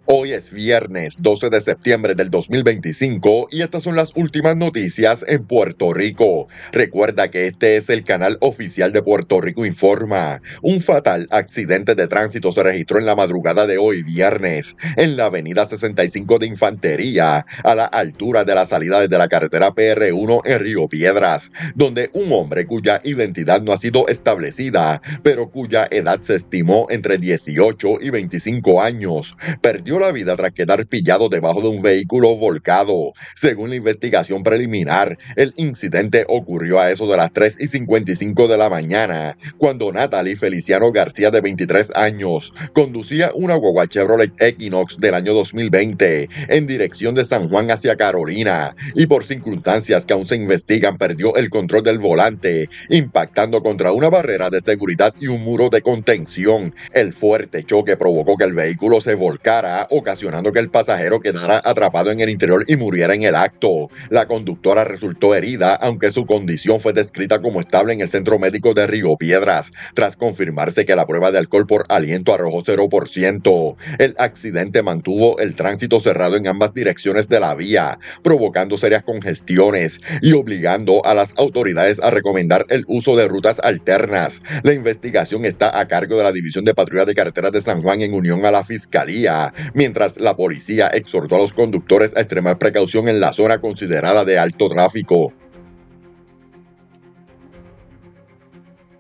Hoy es viernes 12 de septiembre del 2025 y estas son las últimas noticias en Puerto Rico. Recuerda que este es el canal oficial de Puerto Rico Informa. Un fatal accidente de tránsito se registró en la madrugada de hoy viernes en la avenida 65 de Infantería, a la altura de la salida desde la carretera PR1 en Río Piedras, donde un hombre cuya identidad no ha sido establecida, pero cuya edad se estimó entre 18 y 25 años, perdió la vida tras quedar pillado debajo de un vehículo volcado. Según la investigación preliminar, el incidente ocurrió a eso de las 3:55 de la mañana, cuando Natalie Feliciano García, de 23 años, conducía una guagua Chevrolet Equinox del año 2020 en dirección de San Juan hacia Carolina, y por circunstancias que aún se investigan perdió el control del volante, impactando contra una barrera de seguridad y un muro de contención. El fuerte choque provocó que el vehículo se volcara, ocasionando que el pasajero quedara atrapado en el interior y muriera en el acto. La conductora resultó herida, aunque su condición fue descrita como estable en el centro médico de Río Piedras, tras confirmarse que la prueba de alcohol por aliento arrojó 0%. El accidente mantuvo el tránsito cerrado en ambas direcciones de la vía, provocando serias congestiones y obligando a las autoridades a recomendar el uso de rutas alternas. La investigación está a cargo de la División de Patrulla de Carreteras de San Juan en unión a la Fiscalía, mientras la policía exhortó a los conductores a extremar precaución en la zona considerada de alto tráfico.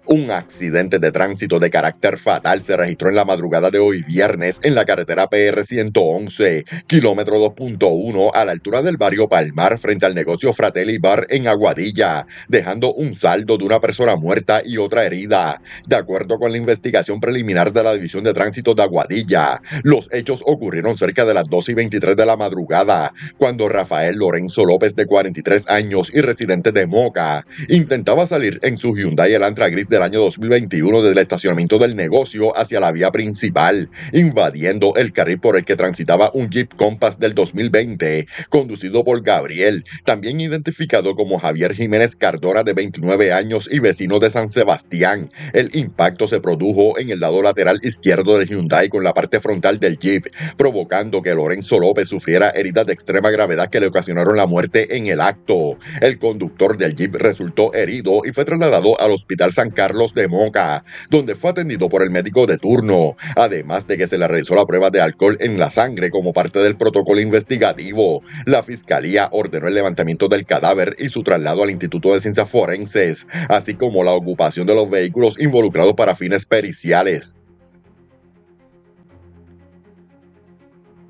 Un accidente de tránsito de carácter fatal se registró en la madrugada de hoy viernes en la carretera PR 111, kilómetro 2.1, a la altura del barrio Palmar, frente al negocio Fratelli Bar en Aguadilla, dejando un saldo de una persona muerta y otra herida. De acuerdo con la investigación preliminar de la División de Tránsito de Aguadilla, los hechos ocurrieron cerca de las 2:23 de la madrugada, cuando Rafael Lorenzo López, de 43 años y residente de Moca, intentaba salir en su Hyundai Elantra gris del año 2021 desde el estacionamiento del negocio hacia la vía principal, invadiendo el carril por el que transitaba un Jeep Compass del 2020, conducido por Gabriel, también identificado como Javier Jiménez Cardona, de 29 años y vecino de San Sebastián. El impacto se produjo en el lado lateral izquierdo del Hyundai con la parte frontal del Jeep, provocando que Lorenzo López sufriera heridas de extrema gravedad que le ocasionaron la muerte en el acto. El conductor del Jeep resultó herido y fue trasladado al Hospital San Carlos de Moca, donde fue atendido por el médico de turno, además de que se le realizó la prueba de alcohol en la sangre como parte del protocolo investigativo. La fiscalía ordenó el levantamiento del cadáver y su traslado al Instituto de Ciencias Forenses, así como la ocupación de los vehículos involucrados para fines periciales.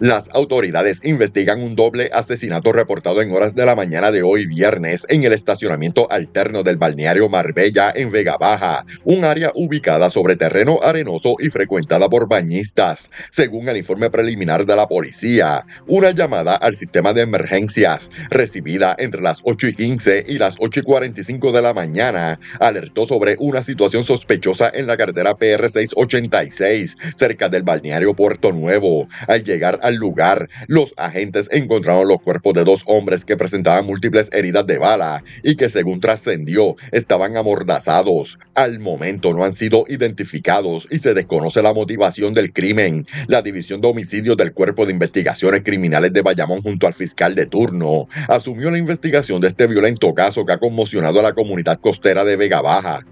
Las autoridades investigan un doble asesinato reportado en horas de la mañana de hoy viernes en el estacionamiento alterno del balneario Marbella en Vega Baja, un área ubicada sobre terreno arenoso y frecuentada por bañistas. Según el informe preliminar de la policía, una llamada al sistema de emergencias recibida entre las 8:15 y las 8:45 de la mañana alertó sobre una situación sospechosa en la carretera PR 686 cerca del balneario Puerto Nuevo. Al llegar al lugar, los agentes encontraron los cuerpos de dos hombres que presentaban múltiples heridas de bala y que, según trascendió, estaban amordazados. Al momento no han sido identificados y se desconoce la motivación del crimen. La División de Homicidios del Cuerpo de Investigaciones Criminales de Bayamón, junto al fiscal de turno, asumió la investigación de este violento caso que ha conmocionado a la comunidad costera de Vega Baja.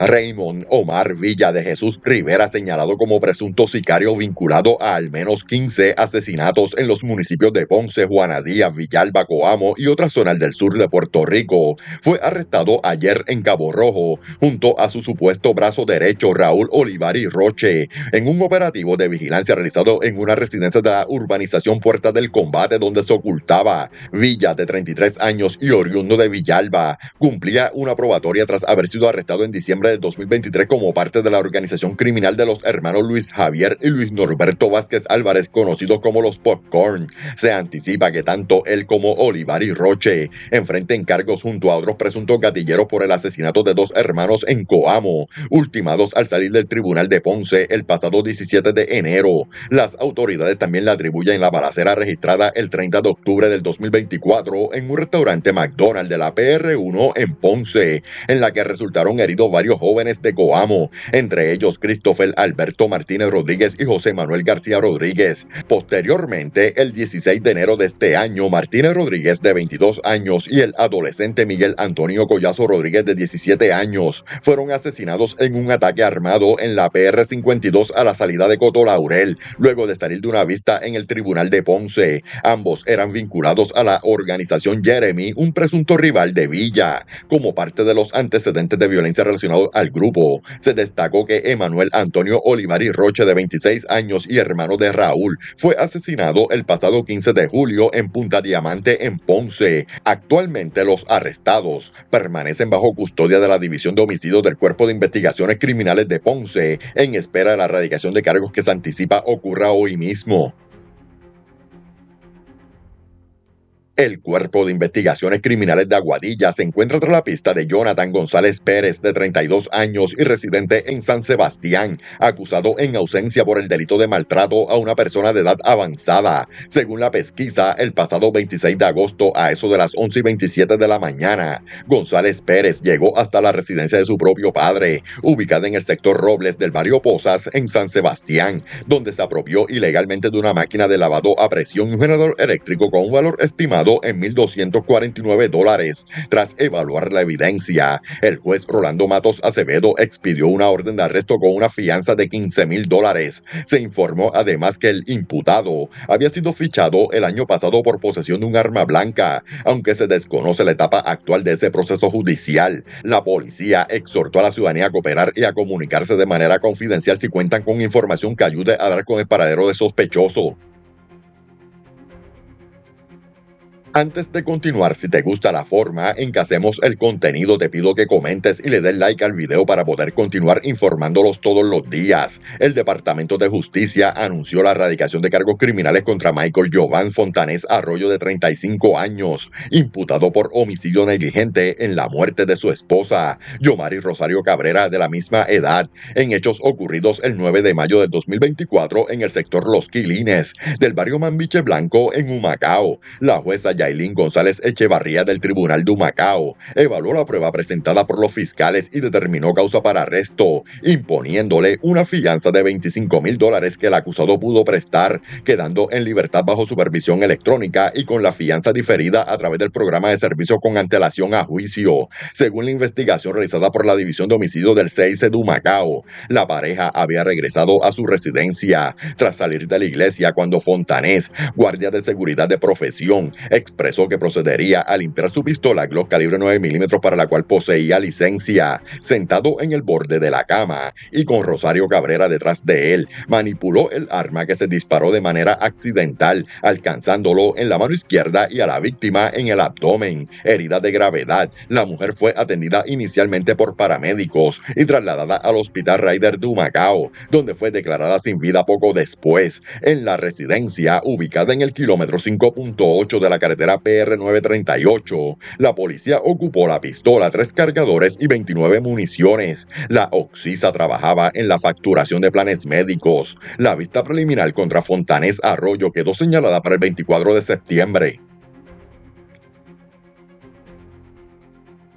Raymond Omar Villa de Jesús Rivera, señalado como presunto sicario vinculado a al menos 15 asesinatos en los municipios de Ponce, Juana Díaz, Villalba, Coamo y otras zonas del sur de Puerto Rico, fue arrestado ayer en Cabo Rojo junto a su supuesto brazo derecho, Raúl Olivari Roche, en un operativo de vigilancia realizado en una residencia de la urbanización Puerta del Combate, donde se ocultaba. Villa, de 33 años y oriundo de Villalba, cumplía una probatoria tras haber sido arrestado en diciembre de 2023 como parte de la organización criminal de los hermanos Luis Javier y Luis Norberto Vázquez Álvarez, conocidos como los Popcorn. Se anticipa que tanto él como Olivari Roche enfrenten cargos junto a otros presuntos gatilleros por el asesinato de dos hermanos en Coamo, ultimados al salir del tribunal de Ponce el pasado 17 de enero. Las autoridades también le atribuyen la balacera registrada el 30 de octubre del 2024 en un restaurante McDonald's de la PR1 en Ponce, en la que resultaron heridos varios jóvenes de Coamo, entre ellos Christopher Alberto Martínez Rodríguez y José Manuel García Rodríguez. Posteriormente, el 16 de enero de este año, Martínez Rodríguez, de 22 años, y el adolescente Miguel Antonio Collazo Rodríguez, de 17 años, fueron asesinados en un ataque armado en la PR 52 a la salida de Coto Laurel, luego de salir de una vista en el Tribunal de Ponce. Ambos eran vinculados a la organización Jeremy, un presunto rival de Villa. Como parte de los antecedentes de violencia relacionados al grupo, se destacó que Emanuel Antonio Olivari Roche, de 26 años y hermano de Raúl, fue asesinado el pasado 15 de julio en Punta Diamante, en Ponce. Actualmente los arrestados permanecen bajo custodia de la División de Homicidios del Cuerpo de Investigaciones Criminales de Ponce, en espera de la erradicación de cargos que se anticipa ocurra hoy mismo. El Cuerpo de Investigaciones Criminales de Aguadilla se encuentra tras la pista de Jonathan González Pérez, de 32 años y residente en San Sebastián, acusado en ausencia por el delito de maltrato a una persona de edad avanzada. Según la pesquisa, el pasado 26 de agosto, a eso de las 11:27 de la mañana, González Pérez llegó hasta la residencia de su propio padre, ubicada en el sector Robles del barrio Pozas, en San Sebastián, donde se apropió ilegalmente de una máquina de lavado a presión y un generador eléctrico con un valor estimado en $1,249. Tras evaluar la evidencia, el juez Rolando Matos Acevedo expidió una orden de arresto con una fianza de $15,000. Se informó además que el imputado había sido fichado el año pasado por posesión de un arma blanca, aunque se desconoce la etapa actual de ese proceso judicial. La policía exhortó a la ciudadanía a cooperar y a comunicarse de manera confidencial si cuentan con información que ayude a dar con el paradero de sospechoso. Antes de continuar, si te gusta la forma en que hacemos el contenido, te pido que comentes y le des like al video para poder continuar informándolos todos los días. El Departamento de Justicia anunció la erradicación de cargos criminales contra Michael Jovan Fontanés Arroyo, de 35 años, imputado por homicidio negligente en la muerte de su esposa, Yomari Rosario Cabrera, de la misma edad, en hechos ocurridos el 9 de mayo del 2024 en el sector Los Quilines, del barrio Mambiche Blanco, en Humacao. La jueza Yailin González Echevarría, del Tribunal de Humacao, evaluó la prueba presentada por los fiscales y determinó causa para arresto, imponiéndole una fianza de $25,000 que el acusado pudo prestar, quedando en libertad bajo supervisión electrónica y con la fianza diferida a través del programa de servicio con antelación a juicio. Según la investigación realizada por la División de Homicidios del CIC de Humacao, la pareja había regresado a su residencia tras salir de la iglesia cuando Fontanés, guardia de seguridad de profesión, expresó que procedería a limpiar su pistola Glock calibre 9 milímetros, para la cual poseía licencia. Sentado en el borde de la cama y con Rosario Cabrera detrás de él, manipuló el arma que se disparó de manera accidental, alcanzándolo en la mano izquierda y a la víctima en el abdomen. Herida de gravedad, la mujer fue atendida inicialmente por paramédicos y trasladada al Hospital Ryder de Humacao, donde fue declarada sin vida poco después. En la residencia, ubicada en el kilómetro 5.8 de la carretera PR 938, la policía ocupó la pistola, 3 cargadores y 29 municiones. La Oxisa trabajaba en la facturación de planes médicos. La vista preliminar contra Fontanés Arroyo quedó señalada para el 24 de septiembre.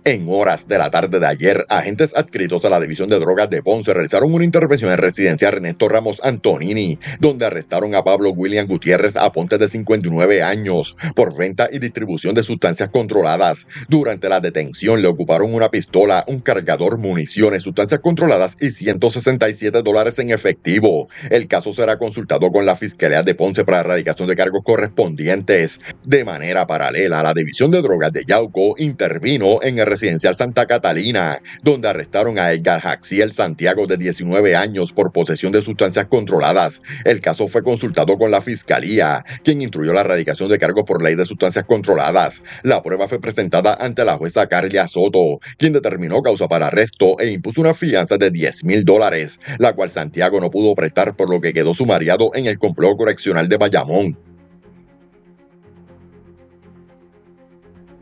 En horas de la tarde de ayer, agentes adscritos a la División de Drogas de Ponce realizaron una intervención en residencia Ernesto Ramos Antonini, donde arrestaron a Pablo William Gutiérrez Aponte, de 59 años, por venta y distribución de sustancias controladas. Durante la detención le ocuparon una pistola, un cargador, municiones, sustancias controladas y $167 en efectivo. El caso será consultado con la Fiscalía de Ponce para la erradicación de cargos correspondientes. De manera paralela, la División de Drogas de Yauco intervino en el residencial Santa Catalina, donde arrestaron a Edgar Jaxiel Santiago, de 19 años, por posesión de sustancias controladas. El caso fue consultado con la Fiscalía, quien instruyó la erradicación de cargos por ley de sustancias controladas. La prueba fue presentada ante la jueza Carlia Soto, quien determinó causa para arresto e impuso una fianza de $10,000, la cual Santiago no pudo prestar, por lo que quedó sumariado en el complejo correccional de Bayamón.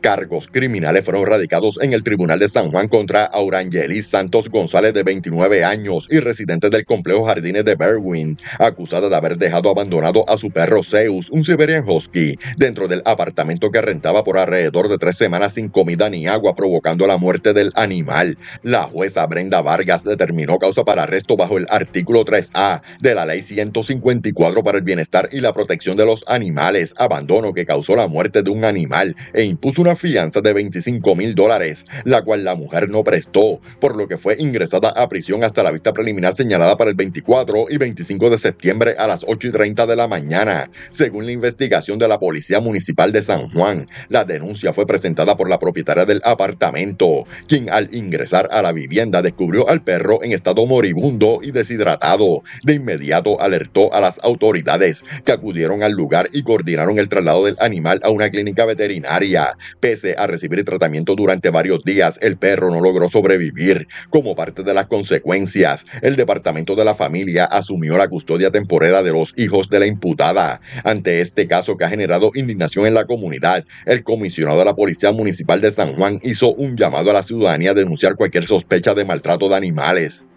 Cargos criminales fueron radicados en el Tribunal de San Juan contra Aurangelis Santos González, de 29 años y residente del complejo Jardines de Berwyn, acusada de haber dejado abandonado a su perro Zeus, un Siberian Husky, dentro del apartamento que rentaba por alrededor de 3 semanas sin comida ni agua, provocando la muerte del animal. La jueza Brenda Vargas determinó causa para arresto bajo el artículo 3A de la Ley 154 para el bienestar y la protección de los animales, abandono que causó la muerte de un animal, e impuso una fianza de $25,000, la cual la mujer no prestó, por lo que fue ingresada a prisión hasta la vista preliminar señalada para el 24 y 25 de septiembre a las 8:30 de la mañana. Según la investigación de la Policía Municipal de San Juan, la denuncia fue presentada por la propietaria del apartamento, quien al ingresar a la vivienda descubrió al perro en estado moribundo y deshidratado. De inmediato alertó a las autoridades, que acudieron al lugar y coordinaron el traslado del animal a una clínica veterinaria. Pese a recibir tratamiento durante varios días, el perro no logró sobrevivir. Como parte de las consecuencias, el departamento de la familia asumió la custodia temporera de los hijos de la imputada. Ante este caso, que ha generado indignación en la comunidad, el comisionado de la Policía Municipal de San Juan hizo un llamado a la ciudadanía a denunciar cualquier sospecha de maltrato de animales.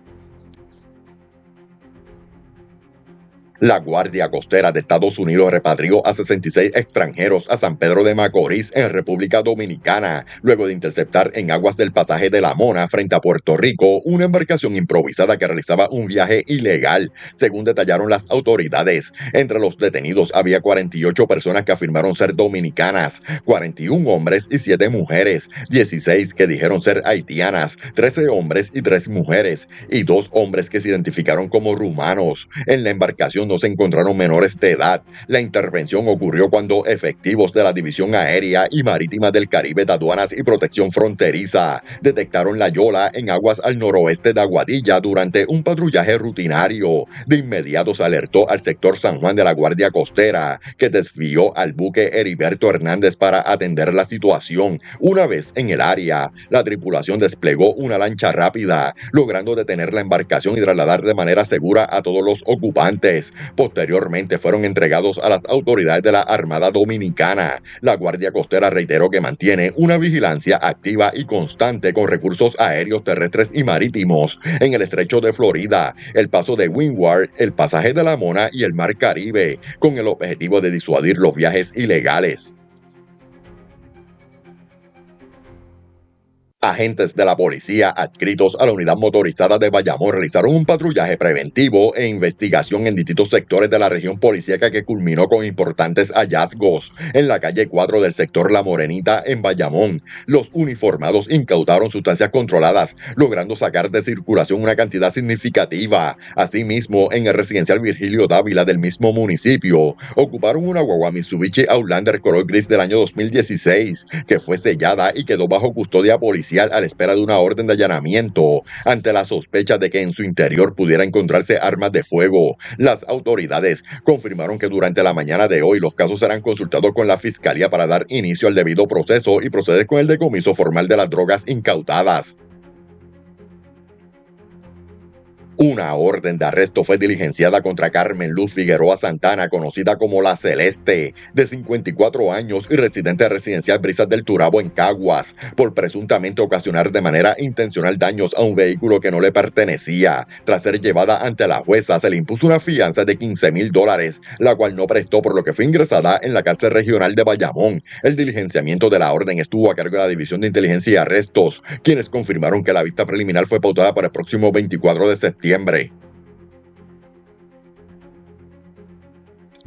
La Guardia Costera de Estados Unidos repatrió a 66 extranjeros a San Pedro de Macorís, en República Dominicana, luego de interceptar en aguas del pasaje de La Mona, frente a Puerto Rico, una embarcación improvisada que realizaba un viaje ilegal, según detallaron las autoridades. Entre los detenidos había 48 personas que afirmaron ser dominicanas, 41 hombres y 7 mujeres, 16 que dijeron ser haitianas, 13 hombres y 3 mujeres, y 2 hombres que se identificaron como rumanos. En la embarcación no se encontraron menores de edad. La intervención ocurrió cuando efectivos de la División Aérea y Marítima del Caribe de Aduanas y Protección Fronteriza detectaron la yola en aguas al noroeste de Aguadilla durante un patrullaje rutinario. De inmediato se alertó al sector San Juan de la Guardia Costera, que desvió al buque Heriberto Hernández para atender la situación. Una vez en el área, la tripulación desplegó una lancha rápida, logrando detener la embarcación y trasladar de manera segura a todos los ocupantes. Posteriormente fueron entregados a las autoridades de la Armada Dominicana. La Guardia Costera reiteró que mantiene una vigilancia activa y constante con recursos aéreos, terrestres y marítimos en el estrecho de Florida, el paso de Windward, el pasaje de la Mona y el Mar Caribe, con el objetivo de disuadir los viajes ilegales. Agentes de la policía adscritos a la unidad motorizada de Bayamón realizaron un patrullaje preventivo e investigación en distintos sectores de la región policíaca, que culminó con importantes hallazgos. En la calle 4 del sector La Morenita, en Bayamón, los uniformados incautaron sustancias controladas, logrando sacar de circulación una cantidad significativa. Asimismo, en el residencial Virgilio Dávila del mismo municipio, ocuparon una guagua Mitsubishi Outlander color gris del año 2016, que fue sellada y quedó bajo custodia policial a la espera de una orden de allanamiento, ante la sospecha de que en su interior pudiera encontrarse armas de fuego. Las autoridades confirmaron que durante la mañana de hoy los casos serán consultados con la Fiscalía para dar inicio al debido proceso y proceder con el decomiso formal de las drogas incautadas. Una orden de arresto fue diligenciada contra Carmen Luz Figueroa Santana, conocida como La Celeste, de 54 años y residente residencial Brisas del Turabo, en Caguas, por presuntamente ocasionar de manera intencional daños a un vehículo que no le pertenecía. Tras ser llevada ante la jueza, se le impuso una fianza de $15,000, la cual no prestó, por lo que fue ingresada en la cárcel regional de Bayamón. El diligenciamiento de la orden estuvo a cargo de la División de Inteligencia y Arrestos, quienes confirmaron que la vista preliminar fue pautada para el próximo 24 de septiembre.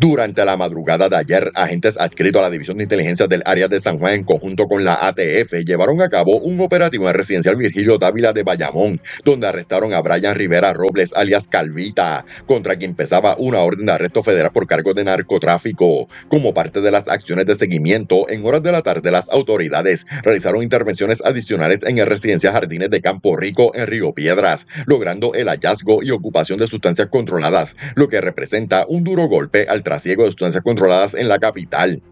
Durante la madrugada de ayer, agentes adscritos a la División de Inteligencia del Área de San Juan, en conjunto con la ATF, llevaron a cabo un operativo en el residencial Virgilio Dávila de Bayamón, donde arrestaron a Brian Rivera Robles, alias Calvita, contra quien pesaba una orden de arresto federal por cargos de narcotráfico. Como parte de las acciones de seguimiento, en horas de la tarde, las autoridades realizaron intervenciones adicionales en el residencial Jardines de Campo Rico, en Río Piedras, logrando el hallazgo y ocupación de sustancias controladas, lo que representa un duro golpe al trasiego de sustancias controladas en la capital.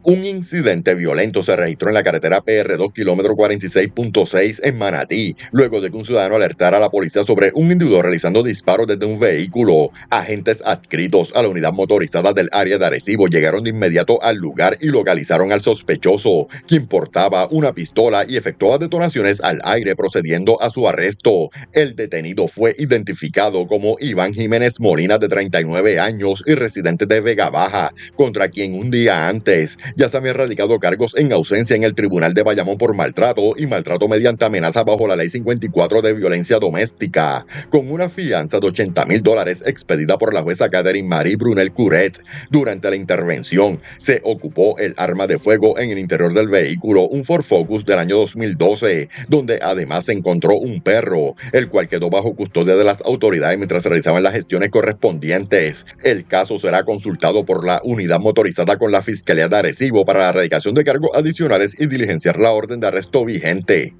Un incidente violento se registró en la carretera PR2 kilómetro 46.6 en Manatí, luego de que un ciudadano alertara a la policía sobre un individuo realizando disparos desde un vehículo. Agentes adscritos a la unidad motorizada del área de Arecibo llegaron de inmediato al lugar y localizaron al sospechoso, quien portaba una pistola y efectuaba detonaciones al aire procediendo a su arresto. El detenido fue identificado como Iván Jiménez Molina, de 39 años y residente de Vega Baja, contra quien un día antes ya se habían radicado cargos en ausencia en el Tribunal de Bayamón por maltrato y maltrato mediante amenaza bajo la Ley 54 de violencia doméstica, con una fianza de $80,000 expedida por la jueza Catherine Marie Brunel Curet. Durante la intervención se ocupó el arma de fuego en el interior del vehículo, un Ford Focus del año 2012, donde además se encontró un perro, el cual quedó bajo custodia de las autoridades mientras se realizaban las gestiones correspondientes. El caso será consultado por la unidad motorizada con la Fiscalía de Arecibo para la erradicación de cargos adicionales y diligenciar la orden de arresto vigente.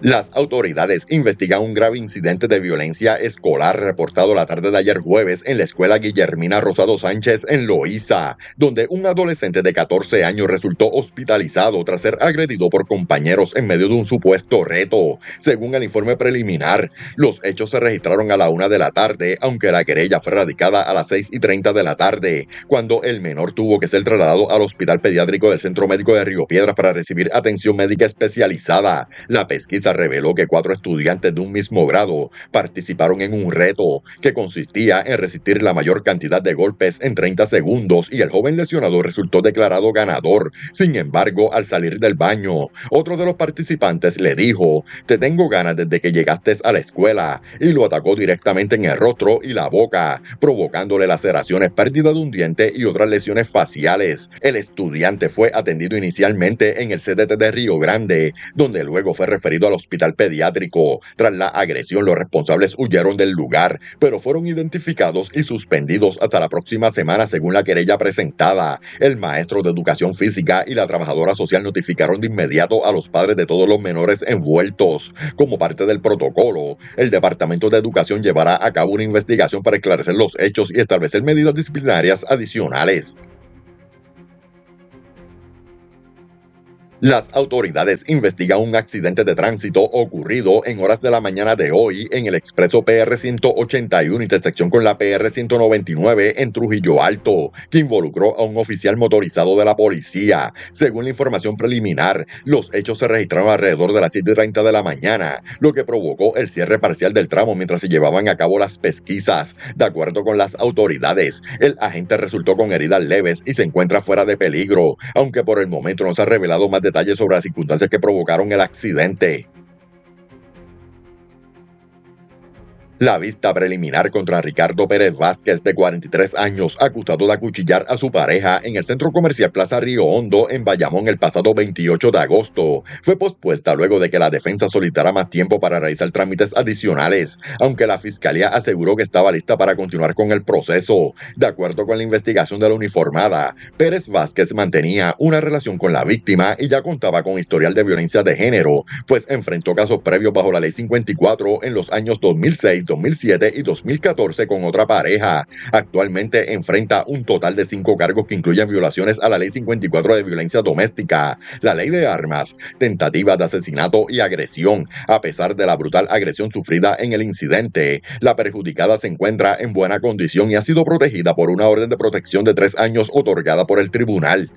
Las autoridades investigan un grave incidente de violencia escolar reportado la tarde de ayer jueves en la escuela Guillermina Rosado Sánchez en Loíza, donde un adolescente de 14 años resultó hospitalizado tras ser agredido por compañeros en medio de un supuesto reto. Según el informe preliminar, los hechos se registraron a la 1 de la tarde, aunque la querella fue radicada a las 6:30 de la tarde, cuando el menor tuvo que ser trasladado al Hospital Pediátrico del Centro Médico de Río Piedras para recibir atención médica especializada. La pesquisa reveló que 4 estudiantes de un mismo grado participaron en un reto que consistía en resistir la mayor cantidad de golpes en 30 segundos y el joven lesionado resultó declarado ganador. Sin embargo, al salir del baño, otro de los participantes le dijo: "Te tengo ganas desde que llegaste a la escuela", y lo atacó directamente en el rostro y la boca, provocándole laceraciones, pérdida de un diente y otras lesiones faciales. El estudiante fue atendido inicialmente en el CDT de Río Grande, donde luego fue referido al hospital pediátrico. Tras la agresión, los responsables huyeron del lugar, pero fueron identificados y suspendidos hasta la próxima semana, según la querella presentada. El maestro de educación física y la trabajadora social notificaron de inmediato a los padres de todos los menores envueltos. Como parte del protocolo, el Departamento de Educación llevará a cabo una investigación para esclarecer los hechos y establecer medidas disciplinarias adicionales. Las autoridades investigan un accidente de tránsito ocurrido en horas de la mañana de hoy en el expreso PR-181, intersección con la PR-199 en Trujillo Alto, que involucró a un oficial motorizado de la policía. Según la información preliminar, los hechos se registraron alrededor de las 7:30 de la mañana, lo que provocó el cierre parcial del tramo mientras se llevaban a cabo las pesquisas. De acuerdo con las autoridades, el agente resultó con heridas leves y se encuentra fuera de peligro, aunque por el momento no se ha revelado más detalles sobre las circunstancias que provocaron el accidente. La vista preliminar contra Ricardo Pérez Vázquez, de 43 años, acusado de acuchillar a su pareja en el centro comercial Plaza Río Hondo en Bayamón el pasado 28 de agosto, fue pospuesta luego de que la defensa solicitara más tiempo para realizar trámites adicionales, aunque la fiscalía aseguró que estaba lista para continuar con el proceso. De acuerdo con la investigación de la uniformada, Pérez Vázquez mantenía una relación con la víctima y ya contaba con historial de violencia de género, pues enfrentó casos previos bajo la Ley 54 en los años 2006, 2007 y 2014 con otra pareja. Actualmente enfrenta un total de 5 cargos que incluyen violaciones a la Ley 54 de violencia doméstica, la Ley de armas, tentativas de asesinato y agresión. A pesar de la brutal agresión sufrida en el incidente, la perjudicada se encuentra en buena condición y ha sido protegida por una orden de protección de 3 años otorgada por el tribunal.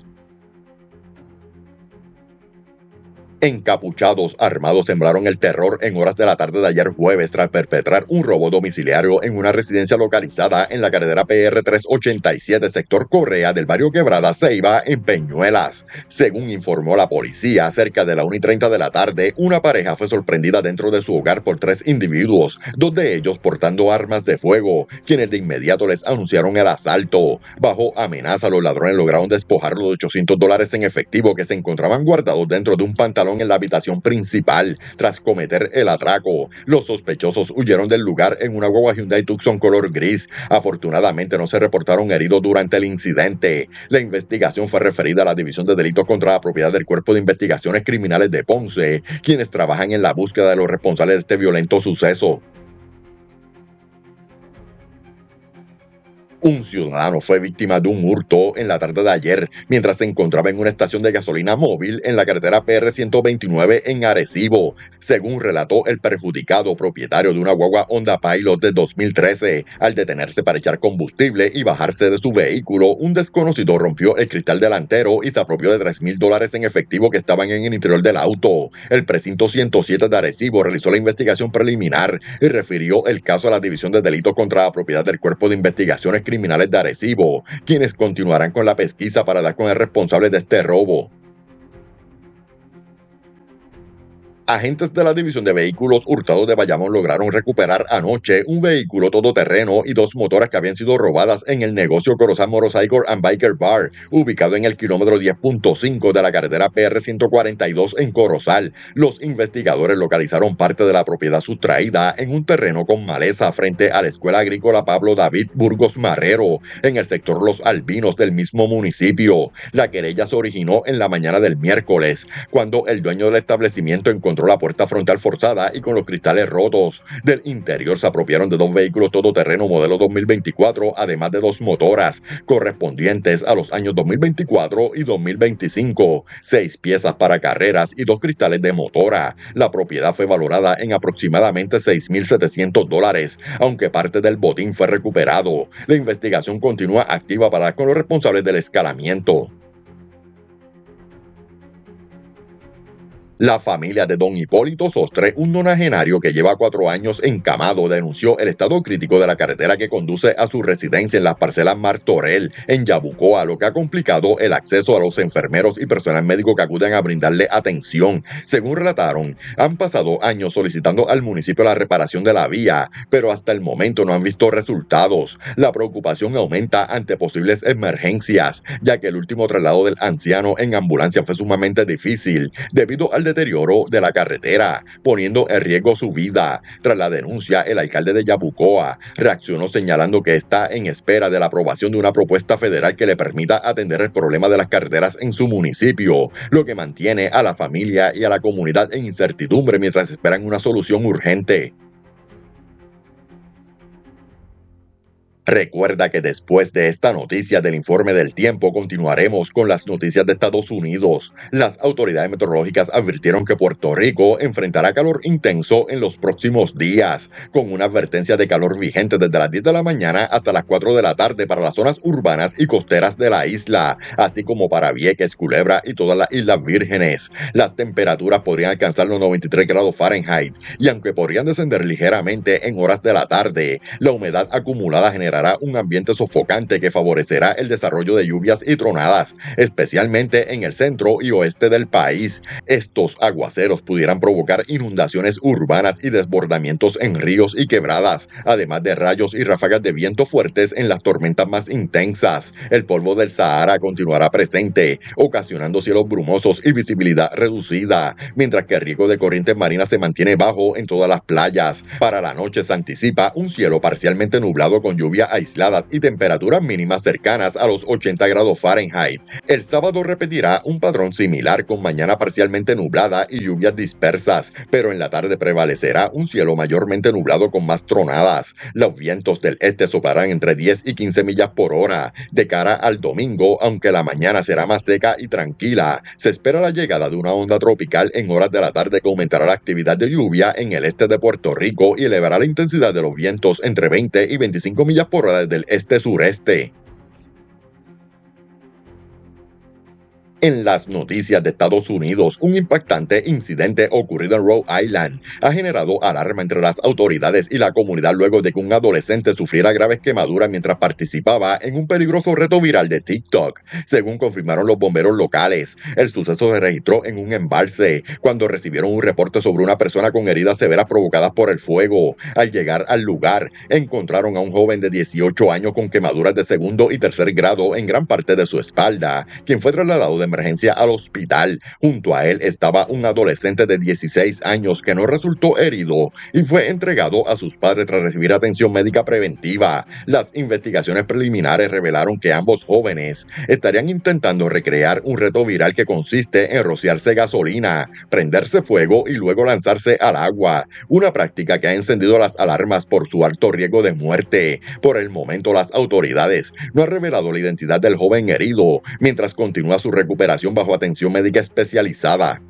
Encapuchados armados sembraron el terror en horas de la tarde de ayer jueves tras perpetrar un robo domiciliario en una residencia localizada en la carretera PR-387, sector Correa, del barrio Quebrada Ceiba, en Peñuelas. Según informó la policía, cerca de la 1:30 de la tarde, una pareja fue sorprendida dentro de su hogar por 3 individuos, 2 de ellos portando armas de fuego, quienes de inmediato les anunciaron el asalto. Bajo amenaza, los ladrones lograron despojar los $800 en efectivo que se encontraban guardados dentro de un pantalón en la habitación principal. Tras cometer el atraco, los sospechosos huyeron del lugar en una guagua Hyundai Tucson color gris. Afortunadamente no se reportaron heridos durante el incidente. La investigación fue referida a la División de Delitos contra la Propiedad del Cuerpo de Investigaciones Criminales de Ponce, quienes trabajan en la búsqueda de los responsables de este violento suceso. Un ciudadano fue víctima de un hurto en la tarde de ayer mientras se encontraba en una estación de gasolina móvil en la carretera PR 129 en Arecibo, según relató el perjudicado propietario de una guagua Honda Pilot de 2013. Al detenerse para echar combustible y bajarse de su vehículo, un desconocido rompió el cristal delantero y se apropió de $3,000 en efectivo que estaban en el interior del auto. El precinto 107 de Arecibo realizó la investigación preliminar y refirió el caso a la División de Delitos contra la Propiedad del Cuerpo de Investigaciones Criminales de Arecibo, quienes continuarán con la pesquisa para dar con el responsable de este robo. Agentes de la División de Vehículos Hurtados de Bayamón lograron recuperar anoche un vehículo todoterreno y dos motoras que habían sido robadas en el negocio Corozal Motorcycle and Biker Bar, ubicado en el kilómetro 10.5 de la carretera PR 142 en Corozal. Los investigadores localizaron parte de la propiedad sustraída en un terreno con maleza frente a la Escuela Agrícola Pablo David Burgos Marrero, en el sector Los Albinos del mismo municipio. La querella se originó en la mañana del miércoles, cuando el dueño del establecimiento encontró la puerta frontal forzada y con los cristales rotos. Del interior se apropiaron de dos vehículos todoterreno modelo 2024, además de dos motoras, correspondientes a los años 2024 y 2025, 6 piezas para carreras y dos cristales de motora. La propiedad fue valorada en aproximadamente $6,700, aunque parte del botín fue recuperado. La investigación continúa activa para dar con los responsables del escalamiento. La familia de don Hipólito Sostre, un nonagenario que lleva 4 años encamado, denunció el estado crítico de la carretera que conduce a su residencia en las parcelas Martorell, en Yabucoa, lo que ha complicado el acceso a los enfermeros y personal médico que acuden a brindarle atención. Según relataron, han pasado años solicitando al municipio la reparación de la vía, pero hasta el momento no han visto resultados. La preocupación aumenta ante posibles emergencias, ya que el último traslado del anciano en ambulancia fue sumamente difícil, debido al deterioro de la carretera, poniendo en riesgo su vida. Tras la denuncia, el alcalde de Yabucoa reaccionó señalando que está en espera de la aprobación de una propuesta federal que le permita atender el problema de las carreteras en su municipio, lo que mantiene a la familia y a la comunidad en incertidumbre mientras esperan una solución urgente. Recuerda que después de esta noticia del informe del tiempo continuaremos con las noticias de Estados Unidos. Las autoridades meteorológicas advirtieron que Puerto Rico enfrentará calor intenso en los próximos días, con una advertencia de calor vigente desde las 10 de la mañana hasta las 4 de la tarde para las zonas urbanas y costeras de la isla, así como para Vieques, Culebra y todas las Islas Vírgenes. Las temperaturas podrían alcanzar los 93 grados Fahrenheit y aunque podrían descender ligeramente en horas de la tarde, la humedad acumulada generará un ambiente sofocante que favorecerá el desarrollo de lluvias y tronadas, especialmente en el centro y oeste del país. Estos aguaceros pudieran provocar inundaciones urbanas y desbordamientos en ríos y quebradas, además de rayos y ráfagas de viento fuertes en las tormentas más intensas. El polvo del Sahara continuará presente, ocasionando cielos brumosos y visibilidad reducida, mientras que el riesgo de corrientes marinas se mantiene bajo en todas las playas. Para la noche se anticipa un cielo parcialmente nublado con lluvia aisladas y temperaturas mínimas cercanas a los 80 grados Fahrenheit. El sábado repetirá un patrón similar con mañana parcialmente nublada y lluvias dispersas, pero en la tarde prevalecerá un cielo mayormente nublado con más tronadas. Los vientos del este soplarán entre 10 y 15 millas por hora. De cara al domingo, aunque la mañana será más seca y tranquila, se espera la llegada de una onda tropical en horas de la tarde que aumentará la actividad de lluvia en el este de Puerto Rico y elevará la intensidad de los vientos entre 20 y 25 millas por hora desde el este-sureste. En las noticias de Estados Unidos, un impactante incidente ocurrido en Rhode Island ha generado alarma entre las autoridades y la comunidad luego de que un adolescente sufriera graves quemaduras mientras participaba en un peligroso reto viral de TikTok, según confirmaron los bomberos locales. El suceso se registró en un embalse, cuando recibieron un reporte sobre una persona con heridas severas provocadas por el fuego. Al llegar al lugar, encontraron a un joven de 18 años con quemaduras de segundo y tercer grado en gran parte de su espalda, quien fue trasladado de emergencia al hospital. Junto a él estaba un adolescente de 16 años que no resultó herido y fue entregado a sus padres tras recibir atención médica preventiva. Las investigaciones preliminares revelaron que ambos jóvenes estarían intentando recrear un reto viral que consiste en rociarse gasolina, prenderse fuego y luego lanzarse al agua, una práctica que ha encendido las alarmas por su alto riesgo de muerte. Por el momento, las autoridades no han revelado la identidad del joven herido, mientras continúa su recuperación bajo atención médica especializada.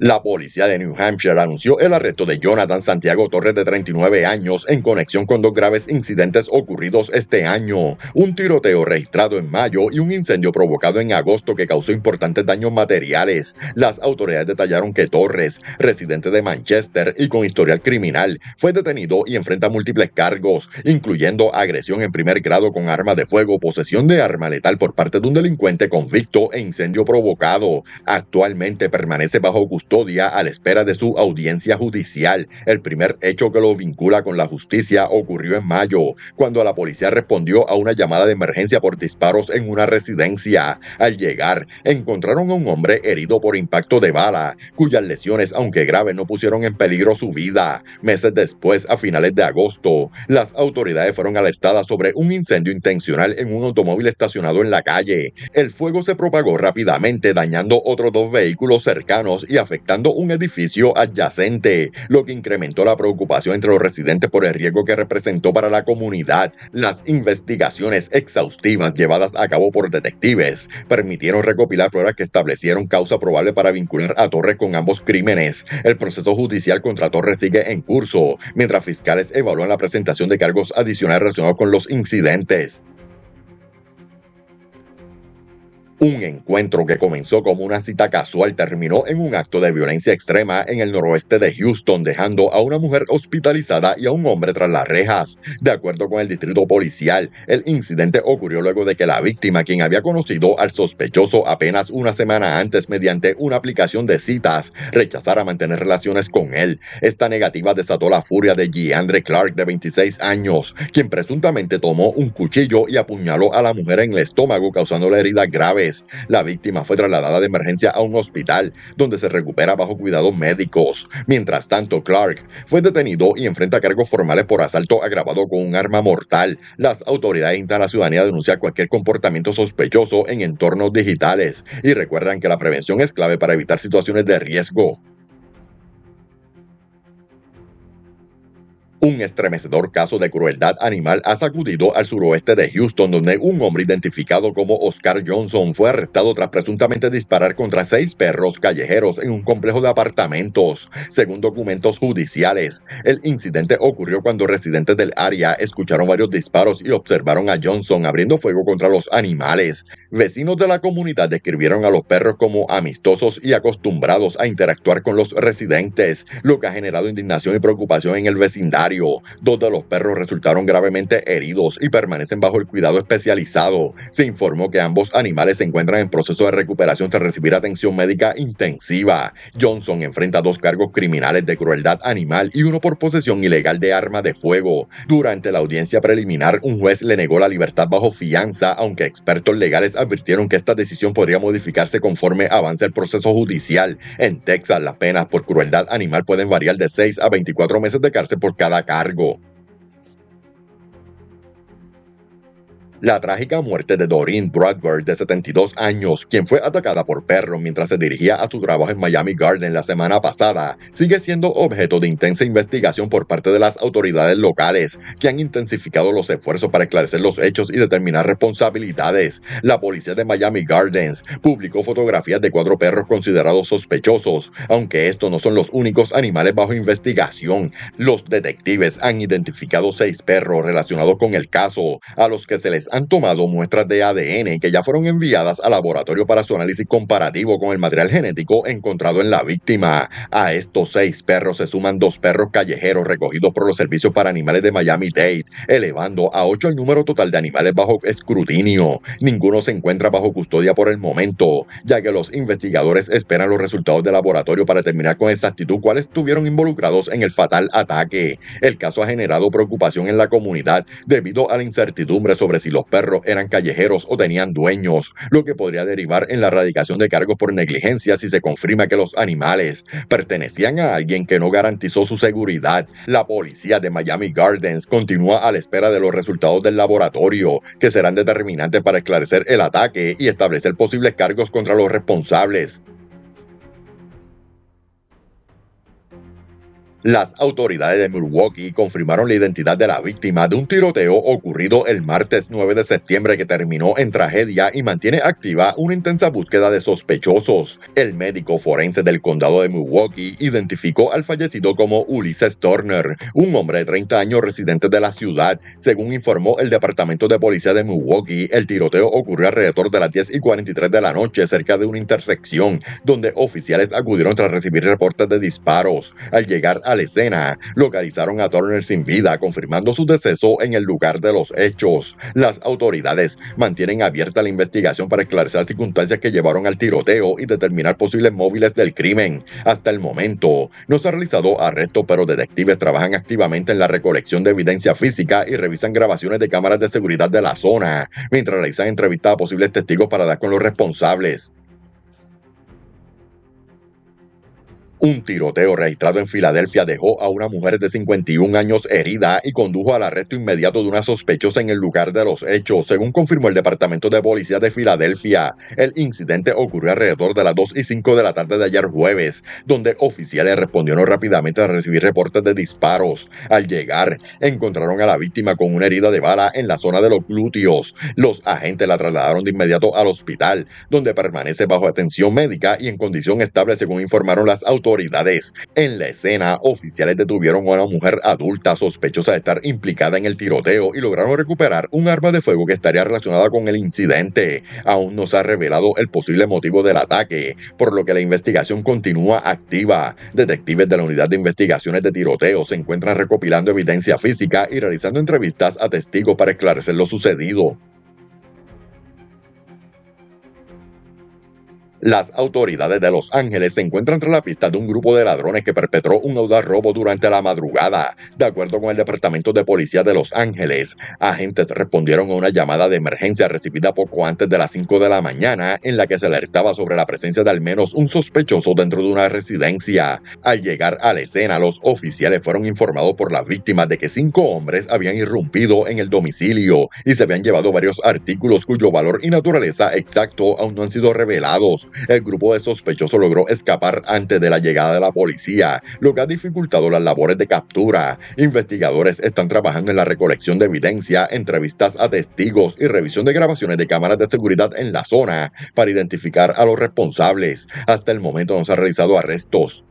La policía de New Hampshire anunció el arresto de Jonathan Santiago Torres, de 39 años, en conexión con dos graves incidentes ocurridos este año: un tiroteo registrado en mayo y un incendio provocado en agosto que causó importantes daños materiales. Las autoridades detallaron que Torres, residente de Manchester y con historial criminal, fue detenido y enfrenta múltiples cargos, incluyendo agresión en primer grado con arma de fuego, posesión de arma letal por parte de un delincuente convicto e incendio provocado. Actualmente permanece bajo custodia a la espera de su audiencia judicial. El primer hecho que lo vincula con la justicia ocurrió en mayo, cuando la policía respondió a una llamada de emergencia por disparos en una residencia. Al llegar, encontraron a un hombre herido por impacto de bala, cuyas lesiones, aunque graves, no pusieron en peligro su vida. Meses después, a finales de agosto, las autoridades fueron alertadas sobre un incendio intencional en un automóvil estacionado en la calle. El fuego se propagó rápidamente, dañando otros dos vehículos cercanos y afectando un edificio adyacente, lo que incrementó la preocupación entre los residentes por el riesgo que representó para la comunidad. Las investigaciones exhaustivas llevadas a cabo por detectives permitieron recopilar pruebas que establecieron causa probable para vincular a Torres con ambos crímenes. El proceso judicial contra Torres sigue en curso, mientras fiscales evalúan la presentación de cargos adicionales relacionados con los incidentes. Un encuentro que comenzó como una cita casual terminó en un acto de violencia extrema en el noroeste de Houston, dejando a una mujer hospitalizada y a un hombre tras las rejas. De acuerdo con el distrito policial, el incidente ocurrió luego de que la víctima, quien había conocido al sospechoso apenas una semana antes mediante una aplicación de citas, rechazara mantener relaciones con él. Esta negativa desató la furia de Giandre Clark, de 26 años, quien presuntamente tomó un cuchillo y apuñaló a la mujer en el estómago, causándole heridas graves. La víctima fue trasladada de emergencia a un hospital, donde se recupera bajo cuidados médicos. Mientras tanto, Clark fue detenido y enfrenta cargos formales por asalto agravado con un arma mortal. Las autoridades instan a la ciudadanía a denunciar cualquier comportamiento sospechoso en entornos digitales y recuerdan que la prevención es clave para evitar situaciones de riesgo. Un estremecedor caso de crueldad animal ha sacudido al suroeste de Houston, donde un hombre identificado como Oscar Johnson fue arrestado tras presuntamente disparar contra 6 perros callejeros en un complejo de apartamentos. Según documentos judiciales, el incidente ocurrió cuando residentes del área escucharon varios disparos y observaron a Johnson abriendo fuego contra los animales. Vecinos de la comunidad describieron a los perros como amistosos y acostumbrados a interactuar con los residentes, lo que ha generado indignación y preocupación en el vecindario. Dos de los perros resultaron gravemente heridos y permanecen bajo el cuidado especializado. Se informó que ambos animales se encuentran en proceso de recuperación tras recibir atención médica intensiva. Johnson enfrenta 2 cargos criminales de crueldad animal y uno por posesión ilegal de arma de fuego. Durante la audiencia preliminar, un juez le negó la libertad bajo fianza, aunque expertos legales advirtieron que esta decisión podría modificarse conforme avance el proceso judicial. En Texas, las penas por crueldad animal pueden variar de 6 a 24 meses de cárcel por cada cargo. La trágica muerte de Doreen Bradbury, de 72 años, quien fue atacada por perros mientras se dirigía a su trabajo en Miami Garden la semana pasada, sigue siendo objeto de intensa investigación por parte de las autoridades locales, que han intensificado los esfuerzos para esclarecer los hechos y determinar responsabilidades. La policía de Miami Gardens publicó fotografías de 4 perros considerados sospechosos, aunque estos no son los únicos animales bajo investigación. Los detectives han identificado 6 perros relacionados con el caso, a los que se les han tomado muestras de ADN que ya fueron enviadas al laboratorio para su análisis comparativo con el material genético encontrado en la víctima. A estos 6 perros se suman 2 perros callejeros recogidos por los servicios para animales de Miami-Dade, elevando a 8 el número total de animales bajo escrutinio. Ninguno se encuentra bajo custodia por el momento, ya que los investigadores esperan los resultados del laboratorio para determinar con exactitud cuáles estuvieron involucrados en el fatal ataque. El caso ha generado preocupación en la comunidad debido a la incertidumbre sobre si los los perros eran callejeros o tenían dueños, lo que podría derivar en la erradicación de cargos por negligencia si se confirma que los animales pertenecían a alguien que no garantizó su seguridad. La policía de Miami Gardens continúa a la espera de los resultados del laboratorio, que serán determinantes para esclarecer el ataque y establecer posibles cargos contra los responsables. Las autoridades de Milwaukee confirmaron la identidad de la víctima de un tiroteo ocurrido el martes 9 de septiembre que terminó en tragedia y mantiene activa una intensa búsqueda de sospechosos. El médico forense del condado de Milwaukee identificó al fallecido como Ulysses Turner, un hombre de 30 años residente de la ciudad. Según informó el Departamento de Policía de Milwaukee, el tiroteo ocurrió alrededor de las 10:43 de la noche cerca de una intersección, donde oficiales acudieron tras recibir reportes de disparos. Al llegar a la escena, localizaron a Turner sin vida, confirmando su deceso en el lugar de los hechos. Las autoridades mantienen abierta la investigación para esclarecer las circunstancias que llevaron al tiroteo y determinar posibles móviles del crimen. Hasta el momento, no se ha realizado arresto, pero detectives trabajan activamente en la recolección de evidencia física y revisan grabaciones de cámaras de seguridad de la zona, mientras realizan entrevistas a posibles testigos para dar con los responsables. Un tiroteo registrado en Filadelfia dejó a una mujer de 51 años herida y condujo al arresto inmediato de una sospechosa en el lugar de los hechos, según confirmó el Departamento de Policía de Filadelfia. El incidente ocurrió alrededor de las 2:05 de la tarde de ayer jueves, donde oficiales respondieron rápidamente a recibir reportes de disparos. Al llegar, encontraron a la víctima con una herida de bala en la zona de los glúteos. Los agentes la trasladaron de inmediato al hospital, donde permanece bajo atención médica y en condición estable, según informaron las autoridades. En la escena, oficiales detuvieron a una mujer adulta sospechosa de estar implicada en el tiroteo y lograron recuperar un arma de fuego que estaría relacionada con el incidente. Aún no se ha revelado el posible motivo del ataque, por lo que la investigación continúa activa. Detectives de la Unidad de Investigaciones de Tiroteos se encuentran recopilando evidencia física y realizando entrevistas a testigos para esclarecer lo sucedido. Las autoridades de Los Ángeles se encuentran tras la pista de un grupo de ladrones que perpetró un audaz robo durante la madrugada. De acuerdo con el Departamento de Policía de Los Ángeles, agentes respondieron a una llamada de emergencia recibida poco antes de las 5 de la mañana, en la que se alertaba sobre la presencia de al menos un sospechoso dentro de una residencia. Al llegar a la escena, los oficiales fueron informados por las víctimas de que 5 hombres habían irrumpido en el domicilio y se habían llevado varios artículos cuyo valor y naturaleza exacto aún no han sido revelados. El grupo de sospechosos logró escapar antes de la llegada de la policía, lo que ha dificultado las labores de captura. Investigadores están trabajando en la recolección de evidencia, entrevistas a testigos y revisión de grabaciones de cámaras de seguridad en la zona para identificar a los responsables. Hasta el momento no se han realizado arrestos.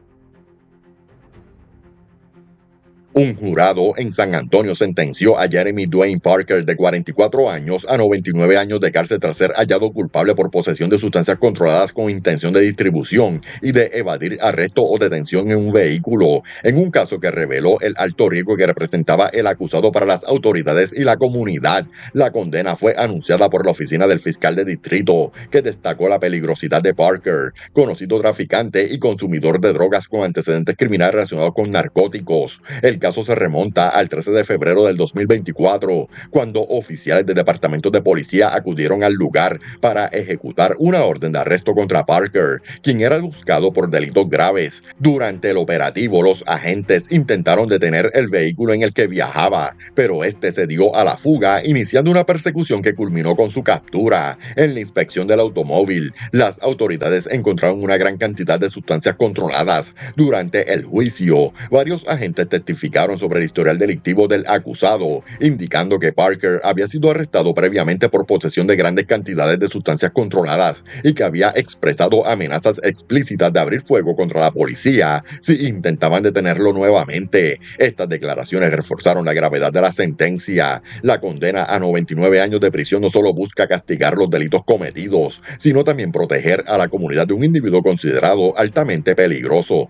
Un jurado en San Antonio sentenció a Jeremy Dwayne Parker, de 44 años, a 99 años de cárcel tras ser hallado culpable por posesión de sustancias controladas con intención de distribución y de evadir arresto o detención en un vehículo, en un caso que reveló el alto riesgo que representaba el acusado para las autoridades y la comunidad. La condena fue anunciada por la oficina del fiscal de distrito, que destacó la peligrosidad de Parker, conocido traficante y consumidor de drogas con antecedentes criminales relacionados con narcóticos. El caso se remonta al 13 de febrero del 2024, cuando oficiales del Departamento de Policía acudieron al lugar para ejecutar una orden de arresto contra Parker, quien era buscado por delitos graves. Durante el operativo, los agentes intentaron detener el vehículo en el que viajaba, pero este se dio a la fuga, iniciando una persecución que culminó con su captura. En la inspección del automóvil, las autoridades encontraron una gran cantidad de sustancias controladas. Durante el juicio, varios agentes testificaron sobre el historial delictivo del acusado, indicando que Parker había sido arrestado previamente por posesión de grandes cantidades de sustancias controladas y que había expresado amenazas explícitas de abrir fuego contra la policía si intentaban detenerlo nuevamente. Estas declaraciones reforzaron la gravedad de la sentencia. La condena a 99 años de prisión no solo busca castigar los delitos cometidos, sino también proteger a la comunidad de un individuo considerado altamente peligroso.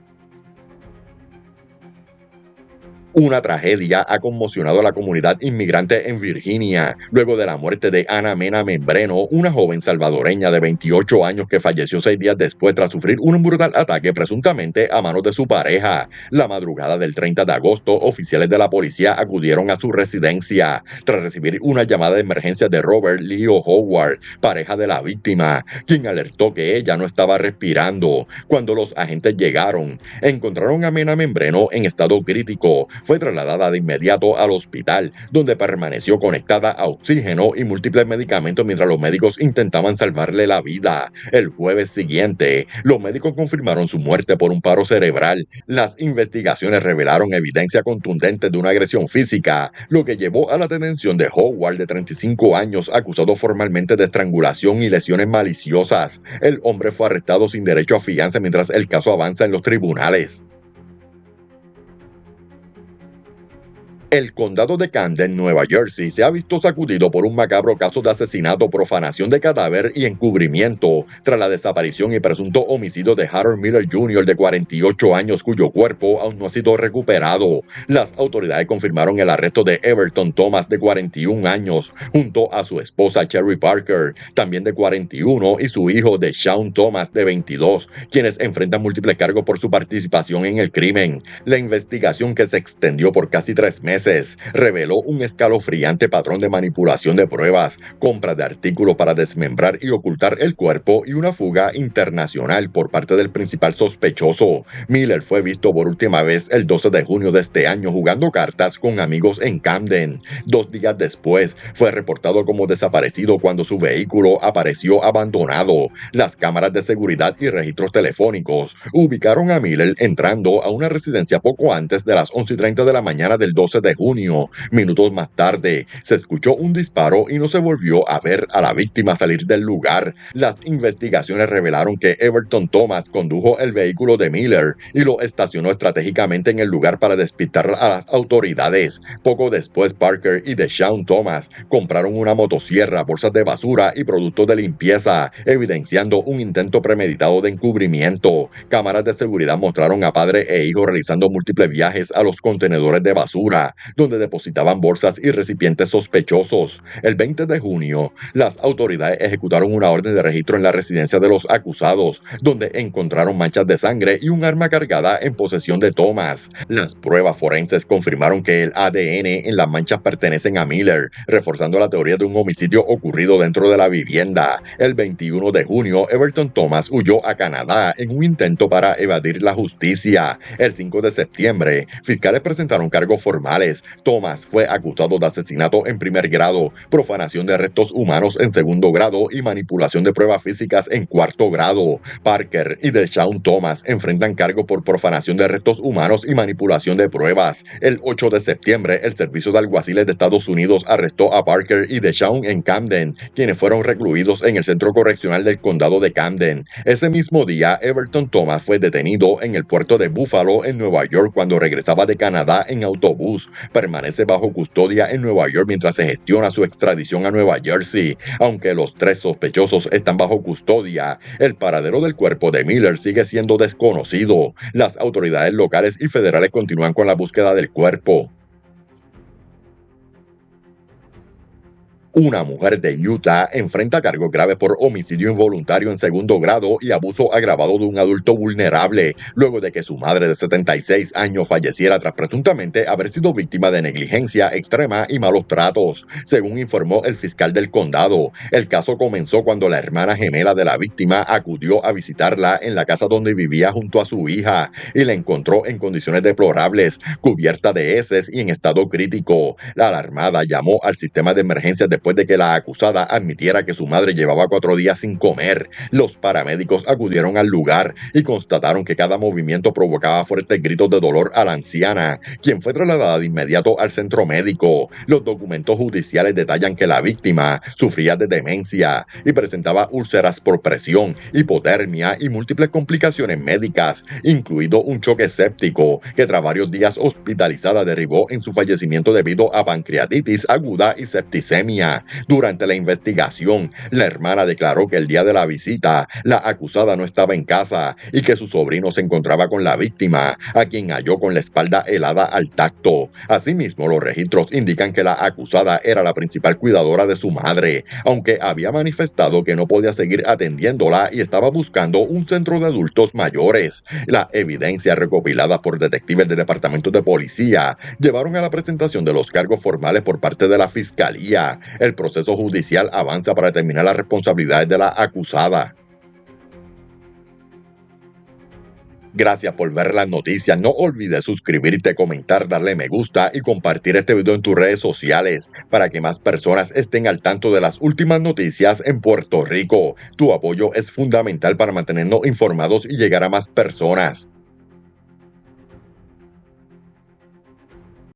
Una tragedia ha conmocionado a la comunidad inmigrante en Virginia, luego de la muerte de Ana Mena Membreno, una joven salvadoreña de 28 años que falleció 6 días después tras sufrir un brutal ataque presuntamente a manos de su pareja. La madrugada del 30 de agosto, oficiales de la policía acudieron a su residencia tras recibir una llamada de emergencia de Robert Leo Howard, pareja de la víctima, quien alertó que ella no estaba respirando. Cuando los agentes llegaron, encontraron a Mena Membreno en estado crítico. Fue trasladada de inmediato al hospital, donde permaneció conectada a oxígeno y múltiples medicamentos mientras los médicos intentaban salvarle la vida. El jueves siguiente, los médicos confirmaron su muerte por un paro cerebral. Las investigaciones revelaron evidencia contundente de una agresión física, lo que llevó a la detención de Howard, de 35 años, acusado formalmente de estrangulación y lesiones maliciosas. El hombre fue arrestado sin derecho a fianza mientras el caso avanza en los tribunales. El condado de Camden, Nueva Jersey, se ha visto sacudido por un macabro caso de asesinato, profanación de cadáver y encubrimiento tras la desaparición y presunto homicidio de Harold Miller Jr., de 48 años, cuyo cuerpo aún no ha sido recuperado. Las autoridades confirmaron el arresto de Everton Thomas, de 41 años, junto a su esposa Cherry Parker, también de 41, y su hijo de Sean Thomas, de 22, quienes enfrentan múltiples cargos por su participación en el crimen. La investigación, que se extendió por casi 3 meses, reveló un escalofriante patrón de manipulación de pruebas, compra de artículos para desmembrar y ocultar el cuerpo y una fuga internacional por parte del principal sospechoso. Miller fue visto por última vez el 12 de junio de este año jugando cartas con amigos en Camden. 2 días después, fue reportado como desaparecido cuando su vehículo apareció abandonado. Las cámaras de seguridad y registros telefónicos ubicaron a Miller entrando a una residencia poco antes de las 11:30 de la mañana del 12 de junio. Minutos más tarde, se escuchó un disparo y no se volvió a ver a la víctima salir del lugar. Las investigaciones revelaron que Everton Thomas condujo el vehículo de Miller y lo estacionó estratégicamente en el lugar para despistar a las autoridades. Poco después, Parker y Deshaun Thomas compraron una motosierra, bolsas de basura y productos de limpieza, evidenciando un intento premeditado de encubrimiento. Cámaras de seguridad mostraron a padre e hijo realizando múltiples viajes a los contenedores de basura, donde depositaban bolsas y recipientes sospechosos. El 20 de junio, las autoridades ejecutaron una orden de registro en la residencia de los acusados, donde encontraron manchas de sangre y un arma cargada en posesión de Thomas. Las pruebas forenses confirmaron que el ADN en las manchas pertenecen a Miller, reforzando la teoría de un homicidio ocurrido dentro de la vivienda. El 21 de junio, Everton Thomas huyó a Canadá en un intento para evadir la justicia. El 5 de septiembre, fiscales presentaron cargos formales. Thomas fue acusado de asesinato en primer grado, profanación de restos humanos en segundo grado y manipulación de pruebas físicas en cuarto grado. Parker y Deshaun Thomas enfrentan cargos por profanación de restos humanos y manipulación de pruebas. El 8 de septiembre, el Servicio de Alguaciles de Estados Unidos arrestó a Parker y Deshaun en Camden, quienes fueron recluidos en el Centro Correccional del Condado de Camden. Ese mismo día, Everton Thomas fue detenido en el puerto de Buffalo, en Nueva York, cuando regresaba de Canadá en autobús. Permanece bajo custodia en Nueva York mientras se gestiona su extradición a Nueva Jersey. Aunque los 3 sospechosos están bajo custodia, el paradero del cuerpo de Miller sigue siendo desconocido. Las autoridades locales y federales continúan con la búsqueda del cuerpo. Una mujer de Utah enfrenta cargos graves por homicidio involuntario en segundo grado y abuso agravado de un adulto vulnerable, luego de que su madre de 76 años falleciera tras presuntamente haber sido víctima de negligencia extrema y malos tratos. Según informó el fiscal del condado, el caso comenzó cuando la hermana gemela de la víctima acudió a visitarla en la casa donde vivía junto a su hija y la encontró en condiciones deplorables, cubierta de heces y en estado crítico. La alarmada llamó al sistema de emergencias después de que la acusada admitiera que su madre llevaba 4 días sin comer. Los paramédicos acudieron al lugar y constataron que cada movimiento provocaba fuertes gritos de dolor a la anciana, quien fue trasladada de inmediato al centro médico. Los documentos judiciales detallan que la víctima sufría de demencia y presentaba úlceras por presión, hipotermia y múltiples complicaciones médicas, incluido un choque séptico que tras varios días hospitalizada derivó en su fallecimiento debido a pancreatitis aguda y septicemia. víctima. Durante la investigación, la hermana declaró que el día de la visita, la acusada no estaba en casa y que su sobrino se encontraba con la víctima, a quien halló con la espalda helada al tacto. Asimismo, los registros indican que la acusada era la principal cuidadora de su madre, aunque había manifestado que no podía seguir atendiéndola y estaba buscando un centro de adultos mayores. La evidencia recopilada por detectives del Departamento de Policía llevaron a la presentación de los cargos formales por parte de la Fiscalía. El proceso judicial avanza para determinar las responsabilidades de la acusada. Gracias por ver las noticias. No olvides suscribirte, comentar, darle me gusta y compartir este video en tus redes sociales para que más personas estén al tanto de las últimas noticias en Puerto Rico. Tu apoyo es fundamental para mantenernos informados y llegar a más personas.